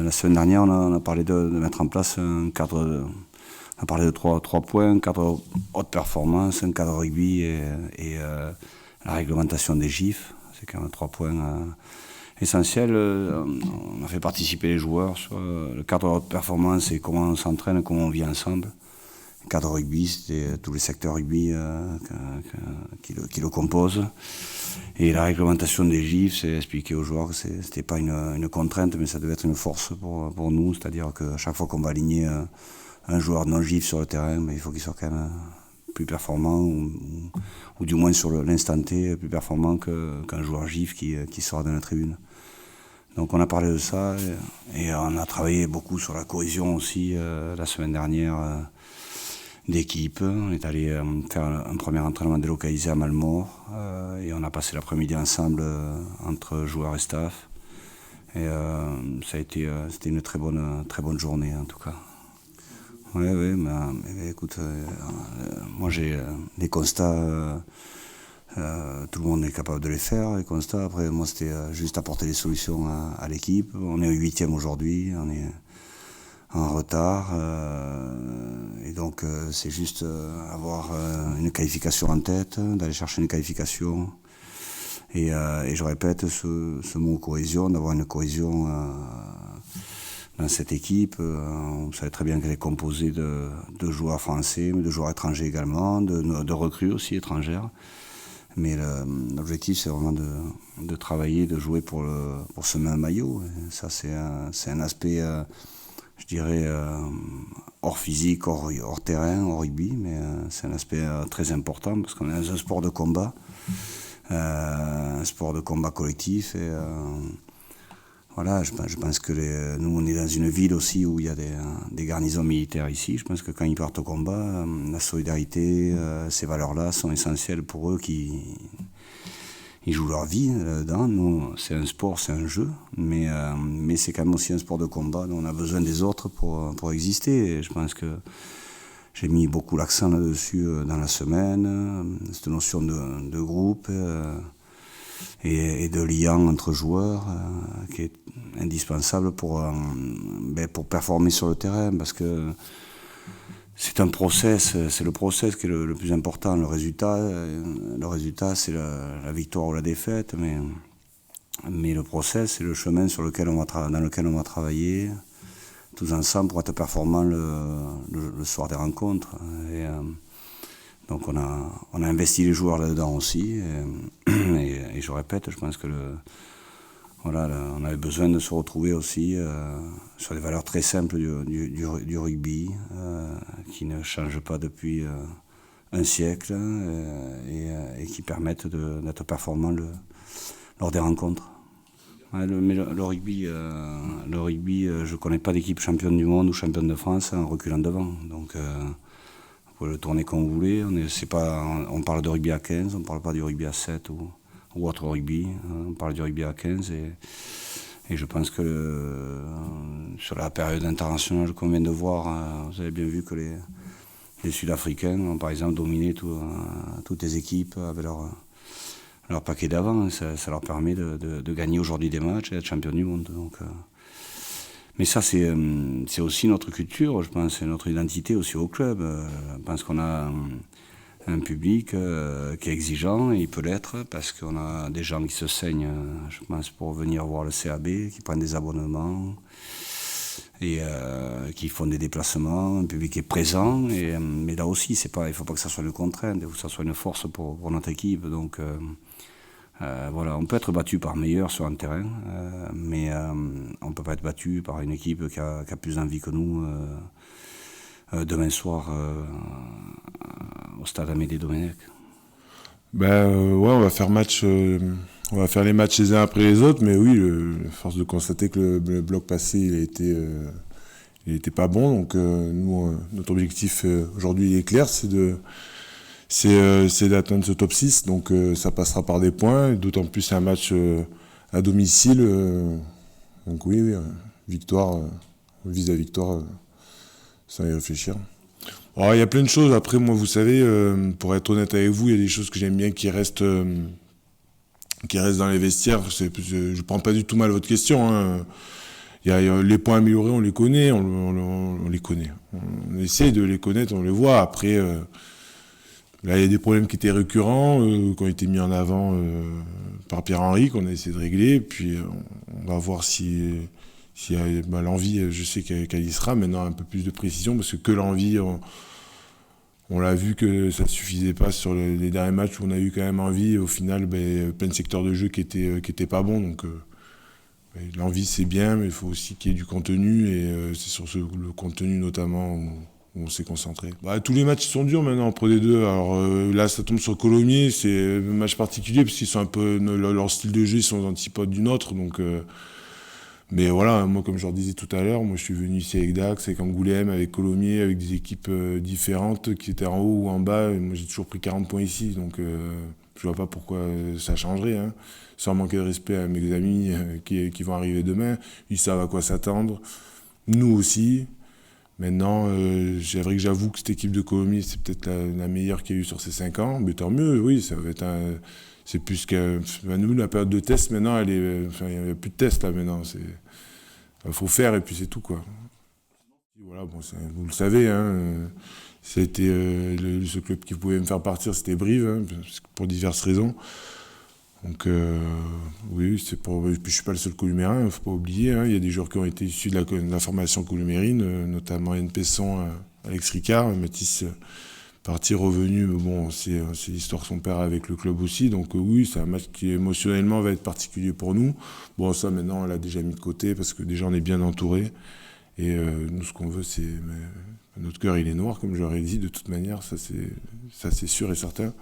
La semaine dernière, on a parlé de mettre en place un cadre. On a parlé de trois points, un cadre haute performance, un cadre rugby et la réglementation des gifs. C'est quand même 3 points essentiels. On a fait participer les joueurs sur le cadre haute performance et comment on s'entraîne, comment on vit ensemble. Le cadre rugby, c'était tous les secteurs rugby qui le composent. Et la réglementation des gifs, c'est expliquer aux joueurs que c'était pas une contrainte, mais ça devait être une force pour nous. C'est-à-dire qu'à chaque fois qu'on va aligner un joueur non gif sur le terrain, mais il faut qu'il soit quand même plus performant ou du moins sur l'instant T plus performant qu'un joueur gif qui sera dans la tribune. Donc on a parlé de ça et on a travaillé beaucoup sur la cohésion aussi la semaine dernière d'équipe. On est allé faire un premier entraînement délocalisé à Malmort et on a passé l'après-midi ensemble entre joueurs et staff. Et c'était une très bonne journée en tout cas. Oui, mais écoute, moi j'ai des constats, tout le monde est capable de les faire, les constats. Après, moi c'était juste apporter des solutions à l'équipe. On est au 8e aujourd'hui, on est en retard, et donc c'est juste avoir une qualification en tête, d'aller chercher une qualification. Et je répète ce mot cohésion, d'avoir une cohésion dans cette équipe. On savait très bien qu'elle est composée de joueurs français, mais de joueurs étrangers également, de recrues aussi étrangères. Mais l'objectif, c'est vraiment de travailler, de jouer pour ce même maillot. Et ça, c'est un aspect, je dirais, hors physique, hors terrain, hors rugby, mais c'est un aspect très important parce qu'on est dans un sport de combat, un sport de combat collectif. Et voilà, je pense que nous, on est dans une ville aussi où il y a des garnisons militaires ici. Je pense que quand ils partent au combat, la solidarité, ces valeurs-là sont essentielles pour eux ils jouent leur vie là-dedans. Nous, c'est un sport, c'est un jeu, mais c'est quand même aussi un sport de combat. On a besoin des autres pour exister. Et je pense que j'ai mis beaucoup l'accent là-dessus dans la semaine, cette notion de groupe et de lien entre joueurs qui est indispensable pour performer sur le terrain, parce que c'est un process, c'est le process qui est le plus important. Le résultat c'est la victoire ou la défaite, mais le process, c'est le chemin dans lequel on va travailler tous ensemble pour être performants le soir des rencontres. Et donc on a investi les joueurs là-dedans aussi. Et je répète, je pense que on avait besoin de se retrouver aussi sur des valeurs très simples du rugby, qui ne changent pas depuis un siècle et qui permettent d'être performants lors des rencontres. Ouais, mais le rugby, je ne connais pas d'équipe championne du monde ou championne de France en reculant devant. Donc vous pouvez le tourner comme vous voulez. On parle de rugby à 15, on ne parle pas du rugby à 7 ou autre rugby. On parle du rugby à 15 et je pense que sur la période internationale qu'on vient de voir, vous avez bien vu que les Sud-Africains ont par exemple dominé toutes les équipes avec leur paquet d'avant. Ça leur permet de gagner aujourd'hui des matchs et d'être champion du monde. Donc, mais ça, c'est aussi notre culture, je pense, c'est notre identité aussi au club. Je pense qu'on a un public qui est exigeant, et il peut l'être parce qu'on a des gens qui se saignent, je pense, pour venir voir le CAB, qui prennent des abonnements et qui font des déplacements. Un public est présent, mais là aussi, il ne faut pas que ça soit une contrainte, il faut que ça soit une force pour notre équipe. Donc voilà, on peut être battu par meilleur sur un terrain, mais on ne peut pas être battu par une équipe qui a plus envie que nous demain soir au stade Amédée-Domenech. On va faire on va faire les matchs les uns après les autres, mais oui, force de constater que le bloc passé il était pas bon. Donc nous, notre objectif aujourd'hui il est clair, c'est d'atteindre ce top 6, donc ça passera par des points, d'autant plus c'est un match à domicile, donc oui, victoire, vise la victoire sans y réfléchir. Alors, il y a plein de choses, après moi vous savez, pour être honnête avec vous, il y a des choses que j'aime bien qui restent dans les vestiaires. Je prends pas du tout mal votre question, hein. les points améliorés, on les connaît, on les connaît. On essaie de les connaître, on les voit. Après, là, il y a des problèmes qui étaient récurrents, qui ont été mis en avant par Pierre-Henri, qu'on a essayé de régler. Puis on va voir si y a l'envie, je sais qu'elle y sera. Maintenant, un peu plus de précision, parce que l'envie, on l'a vu que ça ne suffisait pas sur les derniers matchs où on a eu quand même envie. Au final, plein de secteurs de jeu qui étaient pas bons. Donc, l'envie, c'est bien, mais il faut aussi qu'il y ait du contenu. Et c'est sur le contenu notamment où on s'est concentré. Tous les matchs sont durs maintenant en Pro D2. Alors là, ça tombe sur Colomiers. C'est un match particulier parce qu'ils sont un peu leur style de jeu, ils sont aux antipodes du nôtre. Donc, mais voilà, moi, comme je leur disais tout à l'heure, moi, je suis venu ici avec Dax, avec Angoulême, avec Colomiers, avec des équipes différentes qui étaient en haut ou en bas. Et moi, j'ai toujours pris 40 points ici, donc je vois pas pourquoi ça changerait. Hein. Sans manquer de respect à mes amis qui vont arriver demain, ils savent à quoi s'attendre. Nous aussi. Maintenant, c'est vrai que j'avoue que cette équipe de Colomiers, c'est peut-être la meilleure qu'il y a eu sur ces 5 ans. Mais tant mieux, oui, ça va être c'est plus que... nous, la période de test, maintenant, il n'y a plus de test, là, maintenant. Il faut faire, et puis c'est tout, quoi. Voilà, bon, vous le savez, hein, c'était ce club qui pouvait me faire partir, c'était Brive, hein, pour diverses raisons. Donc, oui, c'est pour... Puis je suis pas le seul Columérin, il ne faut pas oublier. Hein, il y a des joueurs qui ont été issus de la formation columérine, notamment Yann Pesson, Alex Ricard, Mathis... Parti, revenu, mais bon, c'est l'histoire de son père avec le club aussi. Donc oui, c'est un match qui émotionnellement va être particulier pour nous. Bon, ça maintenant, on l'a déjà mis de côté parce que déjà on est bien entouré. Et nous, ce qu'on veut, c'est... Notre cœur, il est noir, comme j'aurais dit, de toute manière, ça c'est sûr et certain.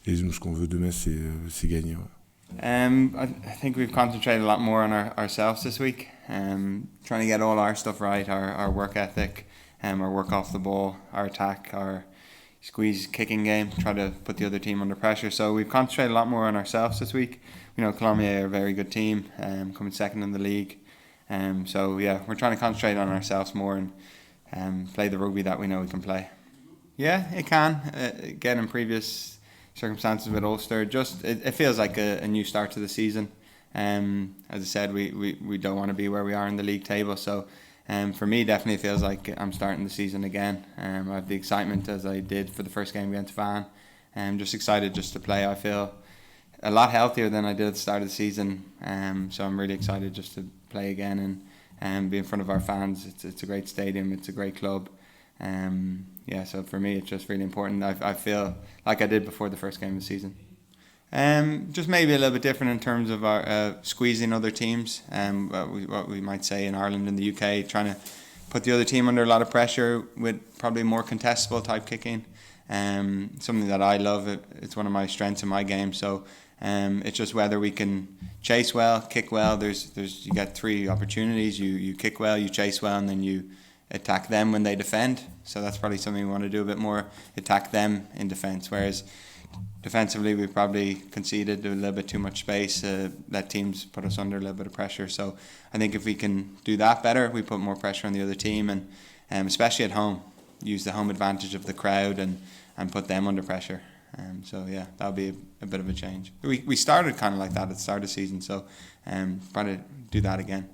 Et nous, ce qu'on veut demain, c'est gagner. Ouais. I think we've concentrated a lot more on ourselves this week. Trying to get all our stuff right, our work ethic, our work off the ball, our attack, our squeeze kicking game, try to put the other team under pressure. So we've concentrated a lot more on ourselves this week. We know Colomiers are a very good team, coming second in the league. So yeah, we're trying to concentrate on ourselves more and play the rugby that we know we can play. Yeah, it can. Again, in previous circumstances with Ulster, it feels like a new start to the season. As I said, we don't want to be where we are in the league table, so for me, definitely feels like I'm starting the season again. I have the excitement as I did for the first game against Van. I'm just excited just to play. I feel a lot healthier than I did at the start of the season. So I'm really excited just to play again and be in front of our fans. It's a great stadium. It's a great club. Yeah, so for me, it's just really important. I feel like I did before the first game of the season. Just maybe a little bit different in terms of our squeezing other teams, what we might say in Ireland and the UK, trying to put the other team under a lot of pressure with probably more contestable type kicking. Something that I love. It's one of my strengths in my game. So it's just whether we can chase well, kick well. There's you get 3 opportunities. You kick well, you chase well, and then you attack them when they defend. So that's probably something we want to do a bit more, attack them in defence. Whereas defensively, we probably conceded a little bit too much space, let teams put us under a little bit of pressure. So I think if we can do that better, we put more pressure on the other team, and especially at home, use the home advantage of the crowd and put them under pressure. So yeah, that'll be a bit of a change. We started kind of like that at the start of the season, so probably do that again.